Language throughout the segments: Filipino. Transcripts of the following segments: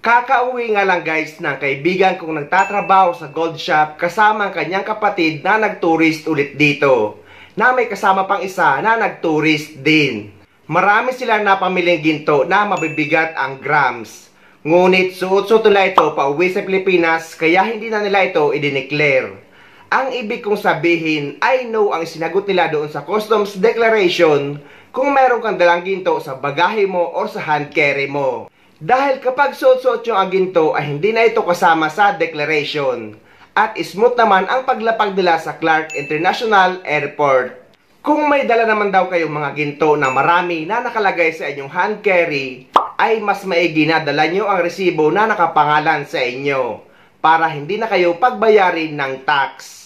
Kakauwi nga lang guys ng kaibigan kong nagtatrabaho sa gold shop kasama ang kanyang kapatid na nag-tourist ulit dito. Na may kasama pang isa na nag-tourist din. Marami silang napamiling ginto na mabibigat ang grams. Ngunit suot-suot nila ito pauwi sa Pilipinas kaya hindi na nila ito i-declare. Ang ibig kong sabihin ay no ang sinagot nila doon sa customs declaration kung meron kang dalang ginto sa bagahe mo o sa hand carry mo. Dahil kapag suot-suot yung ang ginto ay hindi na ito kasama sa declaration. At smooth naman ang paglapag nila sa Clark International Airport. Kung may dala naman daw kayong mga ginto na marami na nakalagay sa inyong hand carry, ay mas maigi na dala nyo ang resibo na nakapangalan sa inyo para hindi na kayo pagbayarin ng tax.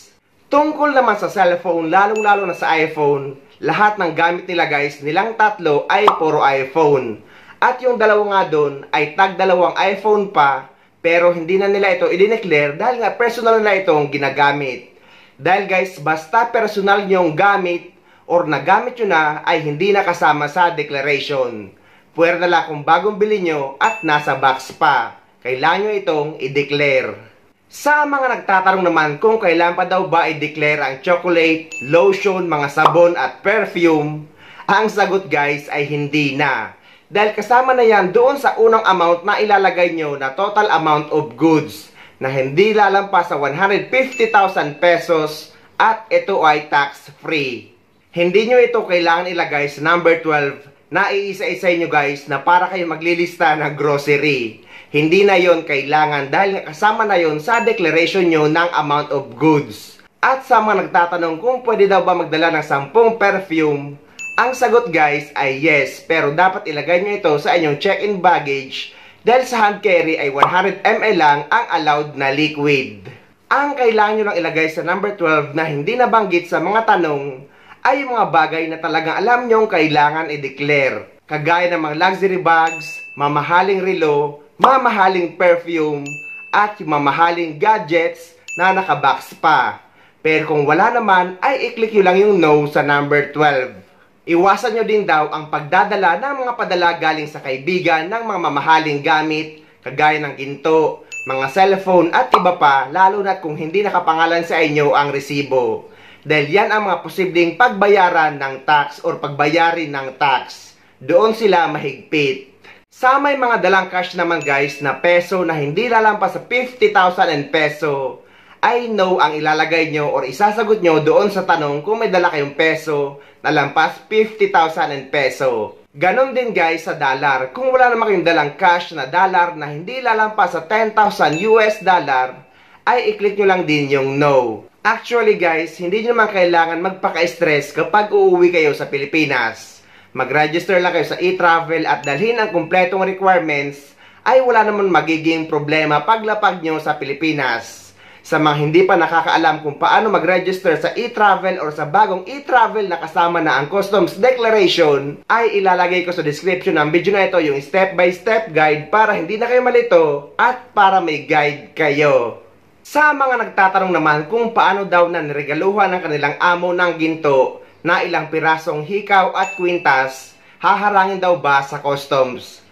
Tungkol naman sa cellphone, lalong-lalo na sa iPhone, lahat ng gamit nila guys, nilang tatlo ay puro iPhone. At yung dalawa nga doon ay tag-dalawang iPhone pa, pero hindi na nila ito i-declare dahil nga personal na itong ginagamit. Dahil guys, basta personal nyong gamit or nagamit nyo na ay hindi na kasama sa declaration. Pwede na lang kung bagong bili nyo at nasa box pa. Kailangan nyo itong i-declare. Sa mga nagtatanong naman kung kailan pa daw ba i-declare ang chocolate, lotion, mga sabon at perfume, ang sagot guys ay hindi na. Dahil kasama na yan doon sa unang amount na ilalagay nyo na total amount of goods na hindi lalampas sa 150,000 pesos at ito ay tax-free. Hindi nyo ito kailangan ilagay sa number 12 na iisa-isa nyo guys na para kayo maglilista ng grocery. Hindi na yon kailangan dahil kasama na yon sa declaration nyo ng amount of goods. At sa mga nagtatanong kung pwede daw ba magdala ng 10 perfume, ang sagot guys ay yes, pero dapat ilagay nyo ito sa inyong check-in baggage dahil sa hand carry ay 100 ml lang ang allowed na liquid. Ang kailangan nyo lang ilagay sa number 12 na hindi nabanggit sa mga tanong ay yung mga bagay na talagang alam nyong kailangan i-declare. Kagaya ng mga luxury bags, mamahaling relo, mamahaling perfume, at yung mamahaling gadgets na nakabox pa. Pero kung wala naman ay i-click nyo lang yung no sa number 12. Iwasan nyo din daw ang pagdadala ng mga padala galing sa kaibigan ng mga mamahaling gamit, kagaya ng ginto, mga cellphone at iba pa, lalo na kung hindi nakapangalan sa inyo ang resibo. Dahil yan ang mga posibleng pagbayaran ng tax or pagbayarin ng tax. Doon sila mahigpit. Sa may mga dalang cash naman guys na peso na hindi lalampas sa 50,000 peso, ay no ang ilalagay nyo or isasagot nyo doon sa tanong kung may dala kayong peso na lampas 50,000 peso. Ganon din guys sa dollar. Kung wala naman kayong dalang cash na dollar na hindi lalampas sa 10,000 US dollar, ay i-click nyo lang din yung no. Actually guys, hindi nyo naman kailangan magpaka-stress kapag uuwi kayo sa Pilipinas. Mag-register lang kayo sa e-travel at dalhin ang kumpletong requirements, ay wala naman magiging problema paglapag nyo sa Pilipinas. Sa mga hindi pa nakakaalam kung paano mag-register sa e-travel or sa bagong e-travel na kasama na ang customs declaration, ay ilalagay ko sa description ng video na ito yung step-by-step guide para hindi na kayo malito at para may guide kayo. Sa mga nagtatanong naman kung paano daw na niregaluhan ng kanilang amo ng ginto na ilang pirasong hikaw at kwintas, haharangin daw ba sa customs?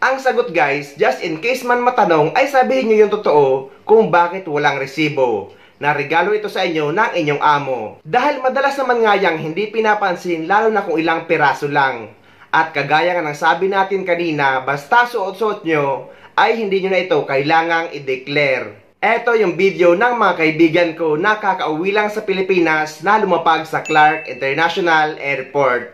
Ang sagot guys, just in case man matanong, ay sabihin nyo yung totoo kung bakit walang resibo na regalo ito sa inyo ng inyong amo. Dahil madalas naman nga yang hindi pinapansin lalo na kung ilang piraso lang. At kagaya nga ng sabi natin kanina, basta suot-suot nyo ay hindi nyo na ito kailangang i-declare. Ito yung video ng mga kaibigan ko na kakauwi lang sa Pilipinas na lumapag sa Clark International Airport.